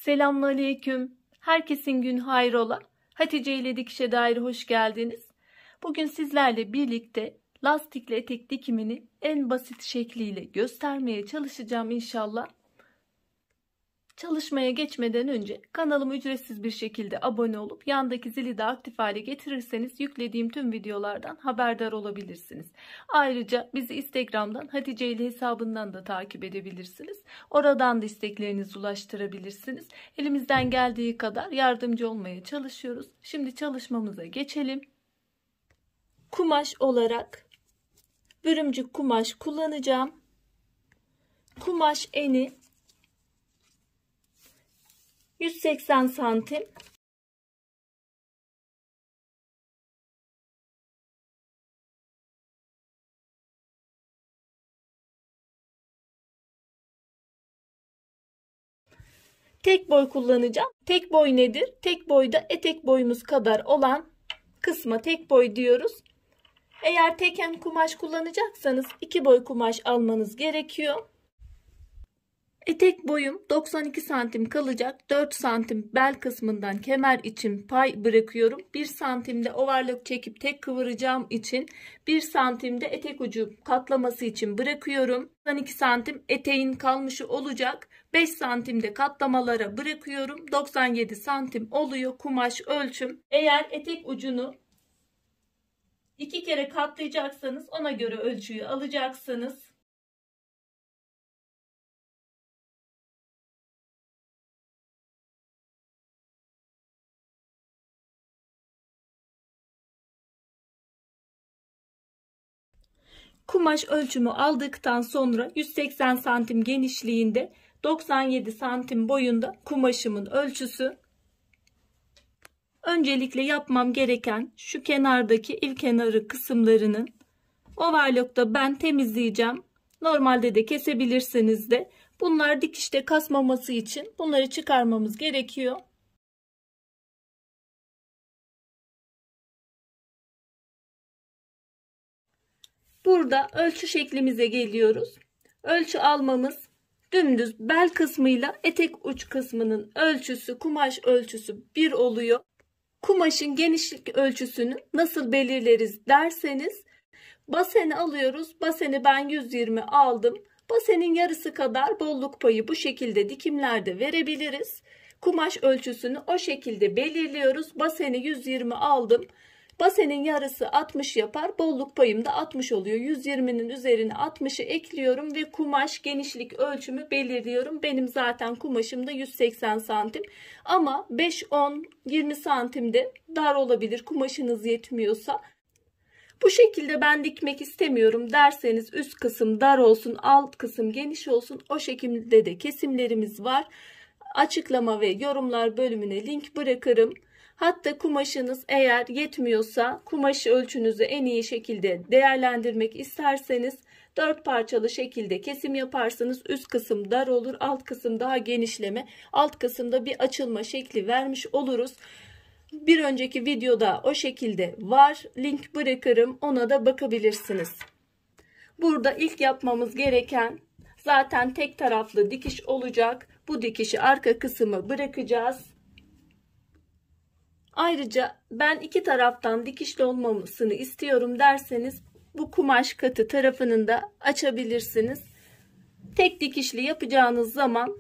Selamünaleyküm. Herkesin gün hayrola. Hatice ile dikişe dair hoş geldiniz. Bugün sizlerle birlikte lastikli etek dikimini en basit şekliyle göstermeye çalışacağım inşallah. Çalışmaya geçmeden önce kanalıma ücretsiz bir şekilde abone olup yandaki zili de aktif hale getirirseniz yüklediğim tüm videolardan haberdar olabilirsiniz. Ayrıca bizi Instagram'dan Hatice ile hesabından da takip edebilirsiniz. Oradan da isteklerinizi ulaştırabilirsiniz. Elimizden geldiği kadar yardımcı olmaya çalışıyoruz. Şimdi çalışmamıza geçelim. Kumaş olarak bürümcük kumaş kullanacağım. Kumaş eni 180 santim. Tek boy kullanacağım. Tek boy nedir? Tek boyda etek boyumuz kadar olan kısma tek boy diyoruz. Eğer teken kumaş kullanacaksanız 2 boy kumaş almanız gerekiyor. Etek boyum 92 santim kalacak. 4 santim bel kısmından kemer için pay bırakıyorum. 1 santimde overlock çekip tek kıvıracağım için 1 santimde etek ucu katlaması için bırakıyorum. 92 santim eteğin kalmışı olacak. 5 santimde katlamalara bırakıyorum. 97 santim oluyor kumaş ölçüm. Eğer etek ucunu 2 kere katlayacaksanız ona göre ölçüyü alacaksınız. Kumaş ölçümü aldıktan sonra 180 santim genişliğinde 97 santim boyunda kumaşımın ölçüsü. Öncelikle yapmam gereken şu kenardaki ilk kenarı kısımlarının overlock'ta ben temizleyeceğim. Normalde de kesebilirsiniz de. Bunlar dikişte kasmaması için bunları çıkarmamız gerekiyor. Burada ölçü şeklimize geliyoruz. Ölçü almamız dümdüz bel kısmıyla etek uç kısmının ölçüsü, kumaş ölçüsü 1 oluyor. Kumaşın genişlik ölçüsünü nasıl belirleriz derseniz baseni alıyoruz. Baseni ben 120 aldım. Basenin yarısı kadar bolluk payı bu şekilde dikimlerde verebiliriz. Kumaş ölçüsünü o şekilde belirliyoruz. Baseni 120 aldım. Basenin yarısı 60 yapar. Bolluk payım da 60 oluyor. 120'nin üzerine 60'ı ekliyorum ve kumaş genişlik ölçümü belirliyorum. Benim zaten kumaşım da 180 santim. Ama 5, 10, 20 santimde dar olabilir. Kumaşınız yetmiyorsa. Bu şekilde ben dikmek istemiyorum derseniz üst kısım dar olsun, alt kısım geniş olsun. O şekilde de kesimlerimiz var. Açıklama ve yorumlar bölümüne link bırakırım. Hatta kumaşınız eğer yetmiyorsa kumaş ölçünüzü en iyi şekilde değerlendirmek isterseniz 4 parçalı şekilde kesim yaparsınız. Üst kısım dar olur, alt kısım daha genişleme, alt kısımda bir açılma şekli vermiş oluruz. Bir önceki videoda o şekilde var. Link bırakırım. Ona da bakabilirsiniz. Burada ilk yapmamız gereken zaten tek taraflı dikiş olacak. Bu dikişi arka kısmı bırakacağız. Ayrıca ben iki taraftan dikişli olmamasını istiyorum derseniz bu kumaş katı tarafını da açabilirsiniz. Tek dikişli yapacağınız zaman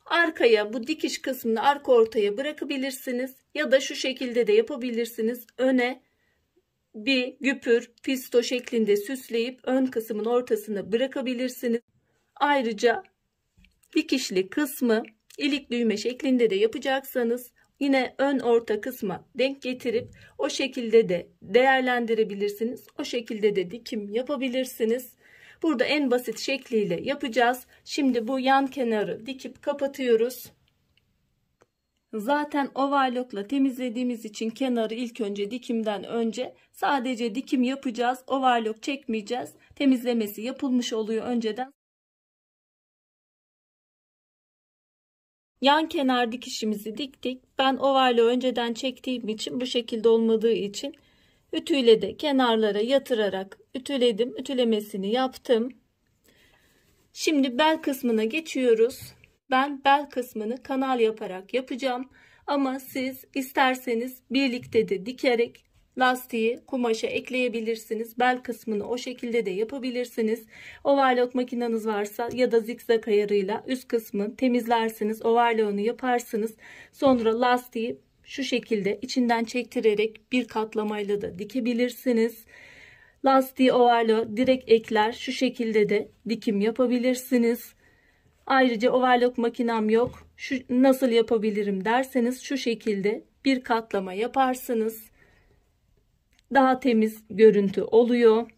arkaya bu dikiş kısmını arka ortaya bırakabilirsiniz. Ya da şu şekilde de yapabilirsiniz. Öne bir güpür fisto şeklinde süsleyip ön kısmın ortasına bırakabilirsiniz. Ayrıca dikişli kısmı ilik düğme şeklinde de yapacaksanız yine ön orta kısma denk getirip o şekilde de değerlendirebilirsiniz. O şekilde de dikim yapabilirsiniz. Burada en basit şekliyle yapacağız. Şimdi bu yan kenarı dikip kapatıyoruz. Zaten overlockla temizlediğimiz için kenarı ilk önce dikimden önce sadece dikim yapacağız. Overlock çekmeyeceğiz. Temizlemesi yapılmış oluyor önceden. Yan kenar dikişimizi diktik. Ben overlock'u önceden çektiğim için bu şekilde olmadığı için ütüyle de kenarlara yatırarak ütüledim. Ütülemesini yaptım. Şimdi bel kısmına geçiyoruz. Ben bel kısmını kanal yaparak yapacağım. Ama siz isterseniz birlikte de dikerek lastiği kumaşa ekleyebilirsiniz. Bel kısmını o şekilde de yapabilirsiniz. Overlock makineniz varsa ya da zikzak ayarıyla üst kısmı temizlersiniz. Overlock'unu yaparsınız. Sonra lastiği şu şekilde içinden çektirerek bir katlamayla da dikebilirsiniz. Lastiği overlock direkt ekler. Şu şekilde de dikim yapabilirsiniz. Ayrıca overlock makinem yok. Nasıl yapabilirim derseniz şu şekilde bir katlama yaparsınız. Daha temiz görüntü oluyor.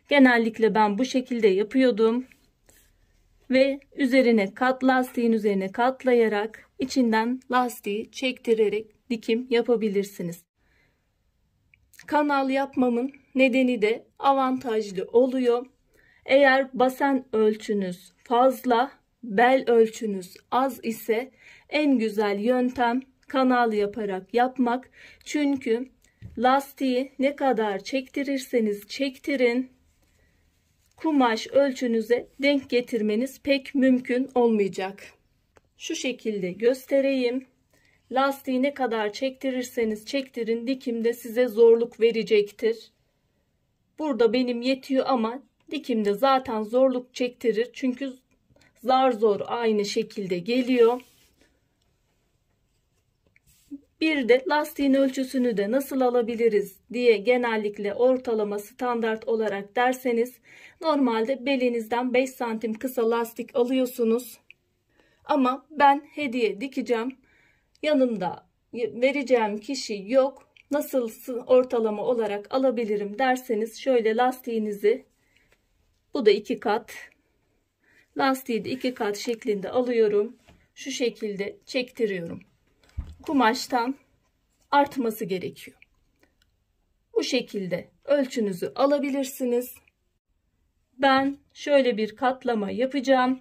Genellikle ben bu şekilde yapıyordum. Ve üzerine lastiğin üzerine katlayarak içinden lastiği çektirerek dikim yapabilirsiniz. Kanal yapmamın nedeni de avantajlı oluyor. Eğer basen ölçünüz fazla, bel ölçünüz az ise en güzel yöntem kanal yaparak yapmak. Çünkü lastiği ne kadar çektirirseniz çektirin, kumaş ölçünüze denk getirmeniz pek mümkün olmayacak. Şu şekilde göstereyim. Lastiği ne kadar çektirirseniz çektirin, dikimde size zorluk verecektir. Burada benim yetiyor ama dikimde zaten zorluk çektirir. Çünkü zar zor aynı şekilde geliyor. Bir de lastiğin ölçüsünü de nasıl alabiliriz diye genellikle ortalama standart olarak derseniz normalde belinizden 5 santim kısa lastik alıyorsunuz. Ama ben hediye dikeceğim. Yanımda vereceğim kişi yok. Nasıl ortalama olarak alabilirim derseniz şöyle lastiğinizi, bu da 2 kat. Lastiği de 2 kat şeklinde alıyorum. Şu şekilde çektiriyorum. Kumaştan artması gerekiyor. Bu şekilde ölçünüzü alabilirsiniz. Ben şöyle bir katlama yapacağım.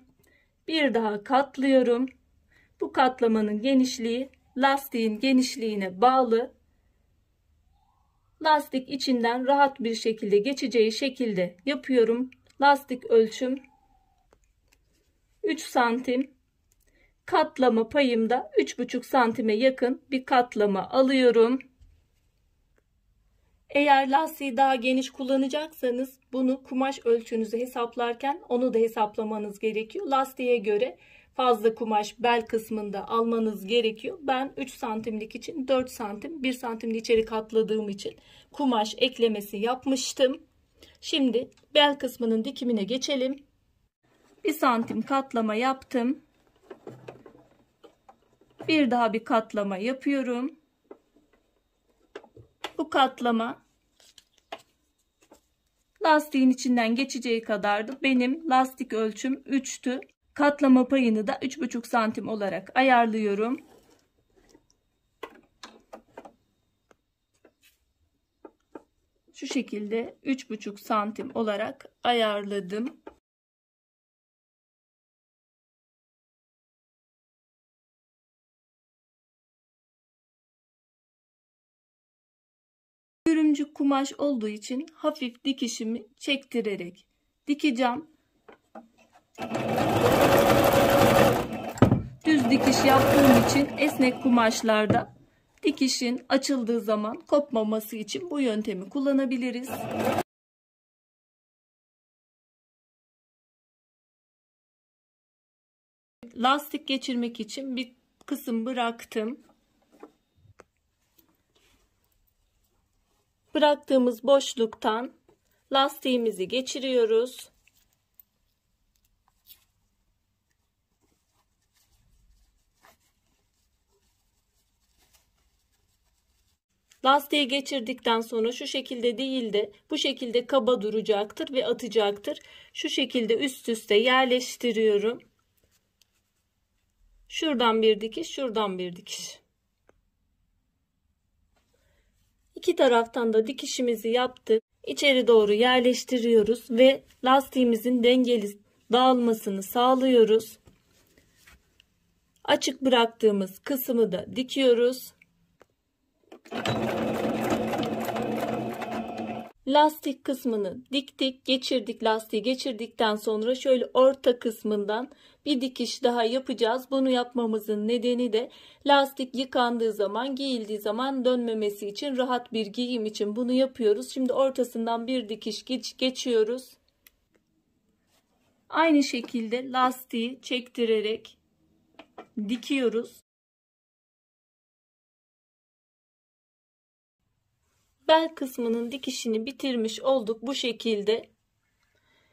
Bir daha katlıyorum. Bu katlamanın genişliği lastiğin genişliğine bağlı. Lastik içinden rahat bir şekilde geçeceği şekilde yapıyorum. Lastik ölçüm 3 santim. Katlama payım da 3,5 santime yakın bir katlama alıyorum. Eğer lastiği daha geniş kullanacaksanız bunu kumaş ölçünüzü hesaplarken onu da hesaplamanız gerekiyor. Lastiğe göre fazla kumaş bel kısmında almanız gerekiyor. Ben 3 santimlik için 4 santim 1 santimli içeri katladığım için kumaş eklemesi yapmıştım. Şimdi bel kısmının dikimine geçelim. 1 santim katlama yaptım. Bir daha bir katlama yapıyorum. Bu katlama lastiğin içinden geçeceği kadardı. Benim lastik ölçüm 3'tü. Katlama payını da 3,5 santim olarak ayarlıyorum. Şu şekilde 3,5 santim olarak ayarladım. Örümcük kumaş olduğu için hafif dikişimi çektirerek dikeceğim. Düz dikiş yaptığım için esnek kumaşlarda dikişin açıldığı zaman kopmaması için bu yöntemi kullanabiliriz. Lastik geçirmek için bir kısım bıraktım. Bıraktığımız boşluktan lastiğimizi geçiriyoruz. Lastiği geçirdikten sonra şu şekilde değil de bu şekilde kaba duracaktır ve atacaktır. Şu şekilde üst üste yerleştiriyorum. Şuradan bir dikiş, şuradan bir dikiş. İki taraftan da dikişimizi yaptık. İçeri doğru yerleştiriyoruz ve lastiğimizin dengeli dağılmasını sağlıyoruz. Açık bıraktığımız kısmı da dikiyoruz. Lastik kısmını diktik, geçirdik. Lastiği geçirdikten sonra şöyle orta kısmından bir dikiş daha yapacağız. Bunu yapmamızın nedeni de lastik yıkandığı zaman, giyildiği zaman dönmemesi için, rahat bir giyim için bunu yapıyoruz. Şimdi ortasından bir dikiş geçiyoruz. Aynı şekilde lastiği çektirerek dikiyoruz. Bel kısmının dikişini bitirmiş olduk bu şekilde.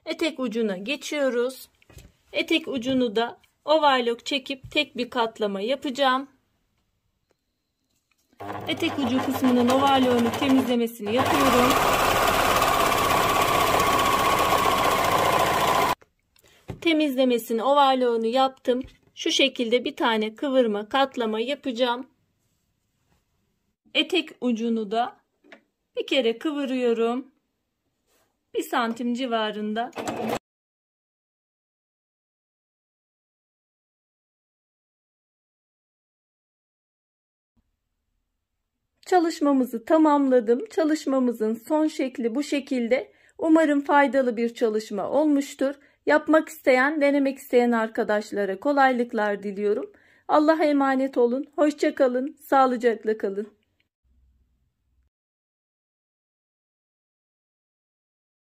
Etek ucuna geçiyoruz. Etek ucunu da overlock çekip tek bir katlama yapacağım. Etek ucu kısmının overlock'unu temizlemesini yapıyorum. Temizlemesini, overlock'unu yaptım. Şu şekilde bir tane kıvırma katlama yapacağım. Etek ucunu da bir kere kıvırıyorum. 1 santim civarında. Çalışmamızı tamamladım. Çalışmamızın son şekli bu şekilde. Umarım faydalı bir çalışma olmuştur. Yapmak isteyen, denemek isteyen arkadaşlara kolaylıklar diliyorum. Allah'a emanet olun. Hoşça kalın. Sağlıcakla kalın.